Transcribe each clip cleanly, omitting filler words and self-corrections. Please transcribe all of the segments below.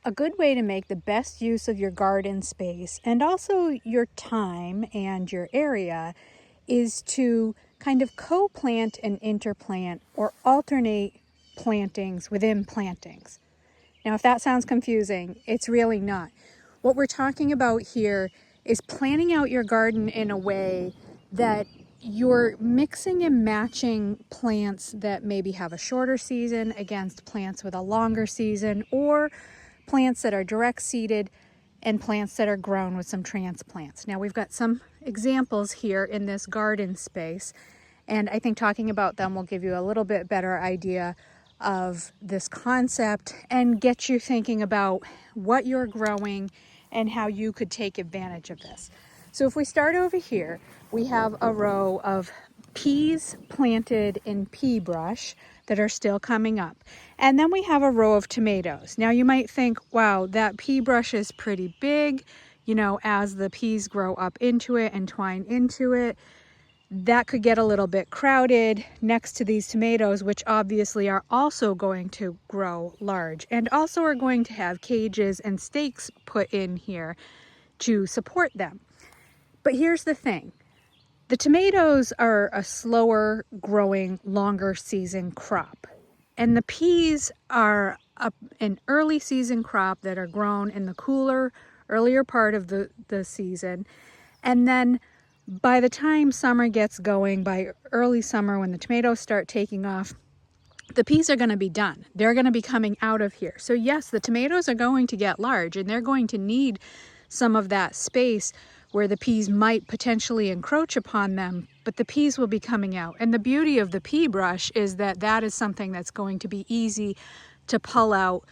a good way to make the best use of your garden space and also your time and your area is to kind of co-plant and interplant or alternate plantings within plantings. Now, if that sounds confusing, it's really not. What we're talking about here is planning out your garden in a way that you're mixing and matching plants that maybe have a shorter season against plants with a longer season, or plants that are direct seeded and plants that are grown with some transplants. Now, we've got some examples here in this garden space, and I think talking about them will give you a little bit better idea of this concept and get you thinking about what you're growing and how you could take advantage of this. So if we start over here, we have a row of peas planted in pea brush that are still coming up. And then we have a row of tomatoes. Now you might think, wow, that pea brush is pretty big. You know, as the peas grow up into it and twine into it, that could get a little bit crowded next to these tomatoes, which obviously are also going to grow large and also are going to have cages and stakes put in here to support them. But here's the thing. The tomatoes are a slower growing, longer season crop. And the peas are an early season crop that are grown in the cooler, earlier part of the season. And then by the time summer gets going, by early summer when the tomatoes start taking off, the peas are going to be done. They're going to be coming out of here. So yes, the tomatoes are going to get large and they're going to need some of that space where the peas might potentially encroach upon them, but the peas will be coming out. And the beauty of the pea brush is that that is something that's going to be easy to pull out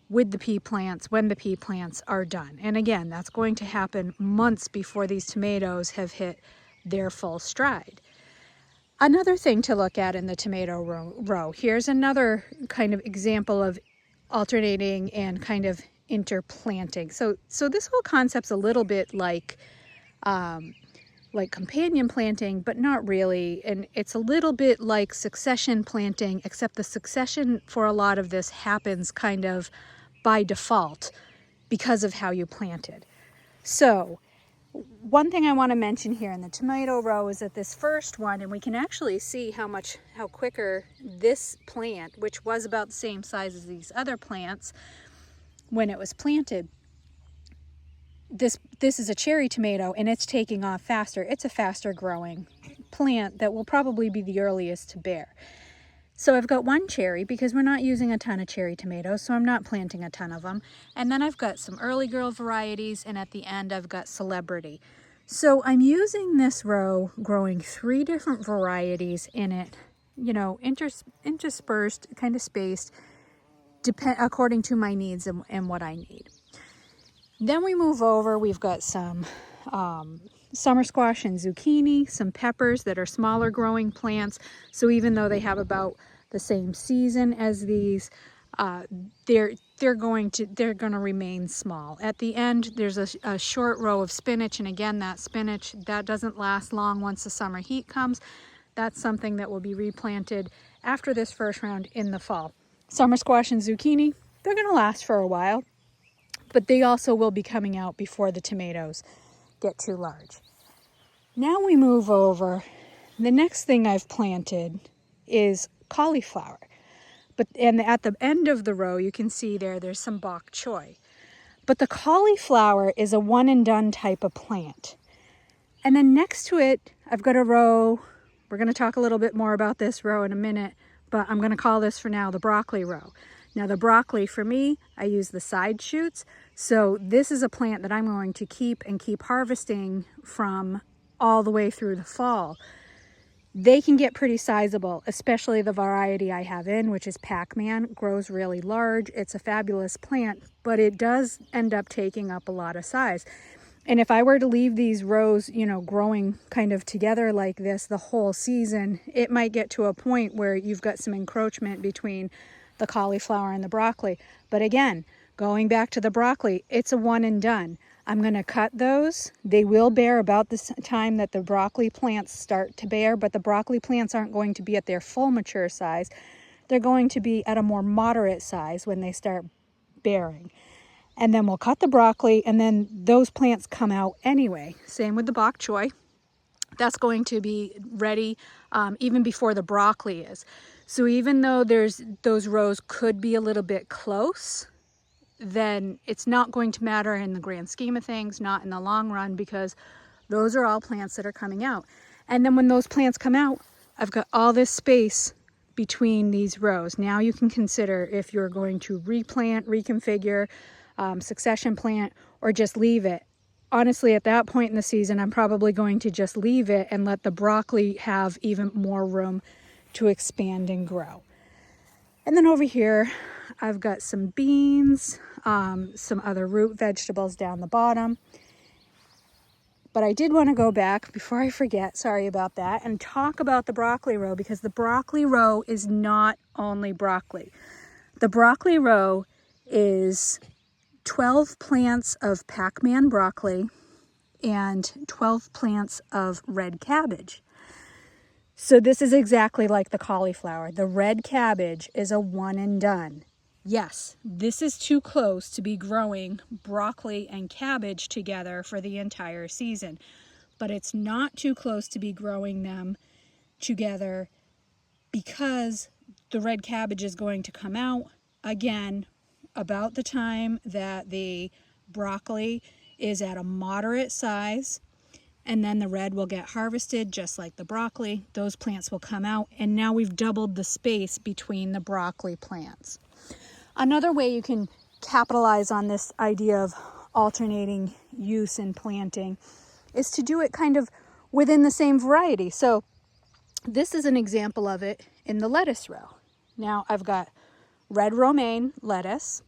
with the pea plants when the pea plants are done. And again, that's going to happen months before these tomatoes have hit their full stride. Another thing to look at in the tomato row, here's another kind of example of alternating and kind of interplanting. So this whole concept's a little bit like companion planting, but not really. And it's a little bit like succession planting, except the succession for a lot of this happens kind of by default because of how you planted. So one thing I want to mention here in the tomato row is that this first one, and we can actually see how quicker this plant, which was about the same size as these other plants when it was planted, this is a cherry tomato and it's taking off faster. It's a faster growing plant that will probably be the earliest to bear. So I've got one cherry because we're not using a ton of cherry tomatoes, so I'm not planting a ton of them. And then I've got some early girl varieties, and at the end I've got celebrity. So I'm using this row growing 3 different varieties in it, you know, interspersed, kind of spaced, according to my needs and what I need. Then we move over, we've got some summer squash and zucchini, some peppers that are smaller growing plants. So even though they have about the same season as these, they're going to remain small. At the end, there's a short row of spinach, and again, that spinach, that doesn't last long once the summer heat comes. That's something that will be replanted after this first round in the fall. Summer squash and zucchini, they're going to last for a while, but they also will be coming out before the tomatoes get too large. Now we move over. The next thing I've planted is cauliflower. And at the end of the row, you can see there's some bok choy. But the cauliflower is a one and done type of plant. And then next to it, I've got a row. We're going to talk a little bit more about this row in a minute, but I'm going to call this for now the broccoli row. Now the broccoli, for me, I use the side shoots. So this is a plant that I'm going to keep harvesting from all the way through the fall. They can get pretty sizable, especially the variety I have in, which is Pac-Man. Grows really large. It's a fabulous plant, but it does end up taking up a lot of size. And if I were to leave these rows, you know, growing kind of together like this the whole season, it might get to a point where you've got some encroachment between the cauliflower and the broccoli. But again, going back to the broccoli, it's a one and done. I'm going to cut those. They will bear about the time that the broccoli plants start to bear, but the broccoli plants aren't going to be at their full mature size. They're going to be at a more moderate size when they start bearing. And then we'll cut the broccoli, and then those plants come out anyway. Same with the bok choy. That's going to be ready even before the broccoli is. So even though those rows could be a little bit close, then it's not going to matter in the grand scheme of things, not in the long run, because those are all plants that are coming out. And then when those plants come out, I've got all this space between these rows. Now you can consider if you're going to replant, reconfigure, succession plant, or just leave it. Honestly, at that point in the season, I'm probably going to just leave it and let the broccoli have even more room to expand and grow. And then over here, I've got some beans, some other root vegetables down the bottom. But I did want to go back before I forget, sorry about that, and talk about the broccoli row, because the broccoli row is not only broccoli. The broccoli row is 12 plants of Pac-Man broccoli and 12 plants of red cabbage. So this is exactly like the cauliflower. The red cabbage is a one and done. Yes, this is too close to be growing broccoli and cabbage together for the entire season, but it's not too close to be growing them together because the red cabbage is going to come out again about the time that the broccoli is at a moderate size, and then the red will get harvested just like the broccoli. Those plants will come out, and now we've doubled the space between the broccoli plants. Another way you can capitalize on this idea of alternating use and planting is to do it kind of within the same variety. So this is an example of it in the lettuce row. Now I've got red romaine lettuce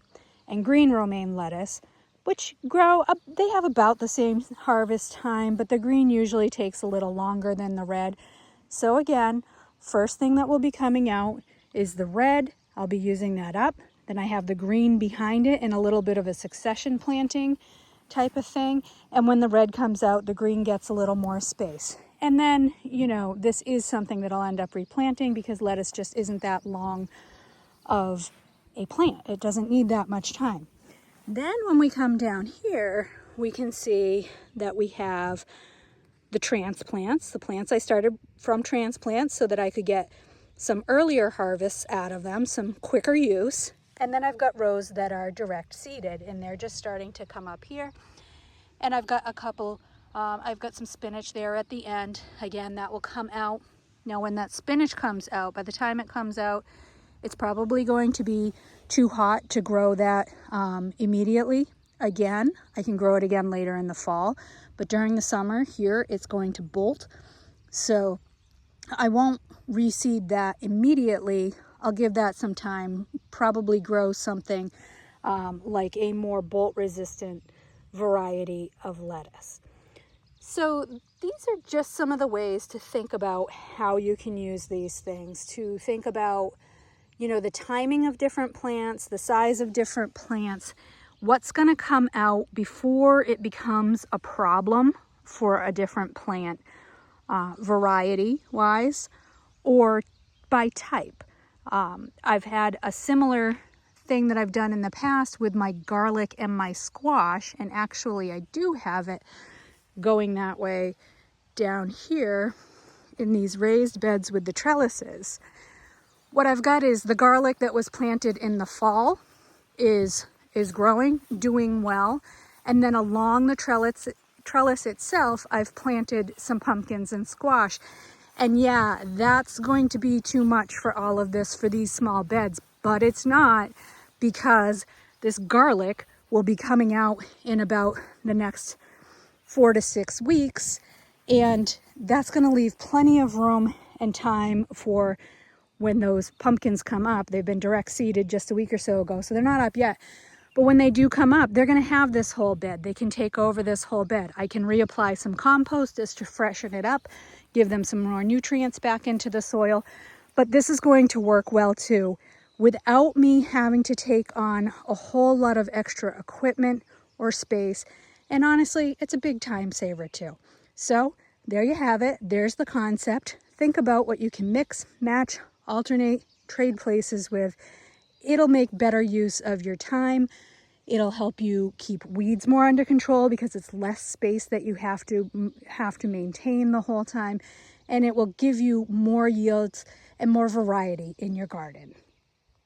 and green romaine lettuce, which grow up, they have about the same harvest time, but the green usually takes a little longer than the red. So again, first thing that will be coming out is the red. I'll be using that up. Then I have the green behind it in a little bit of a succession planting type of thing. And when the red comes out, the green gets a little more space. And then, you know, this is something that I'll end up replanting because lettuce just isn't that long of a plant. It doesn't need that much time. Then when we come down here, we can see that we have the transplants, the plants I started from transplants so that I could get some earlier harvests out of them, some quicker use. And then I've got rows that are direct seeded, and they're just starting to come up here. And I've got a couple, I've got some spinach there at the end. Again, that will come out. Now when that spinach comes out, by the time it comes out, it's probably going to be too hot to grow that immediately. Again, I can grow it again later in the fall, but during the summer here, it's going to bolt. So I won't reseed that immediately. I'll give that some time, probably grow something like a more bolt resistant variety of lettuce. So these are just some of the ways to think about how you can use these things, to think about, you know, the timing of different plants, the size of different plants, what's going to come out before it becomes a problem for a different plant, variety wise or by type. I've had a similar thing that I've done in the past with my garlic and my squash, and actually I do have it going that way down here in these raised beds with the trellises. What I've got is the garlic that was planted in the fall is growing, doing well, and then along the trellis itself, I've planted some pumpkins and squash. And yeah, that's going to be too much for all of this for these small beds, but it's not, because this garlic will be coming out in about the next 4 to 6 weeks, and that's going to leave plenty of room and time for when those pumpkins come up. They've been direct seeded just a week or so ago, so they're not up yet. But when they do come up, they're going to have this whole bed. They can take over this whole bed. I can reapply some compost just to freshen it up, give them some more nutrients back into the soil. But this is going to work well too, without me having to take on a whole lot of extra equipment or space. And honestly, it's a big time saver too. So there you have it. There's the concept. Think about what you can mix, match, alternate, trade places with. It'll make better use of your time, It'll help you keep weeds more under control because it's less space that you have to maintain the whole time. And it will give you more yields and more variety in your garden.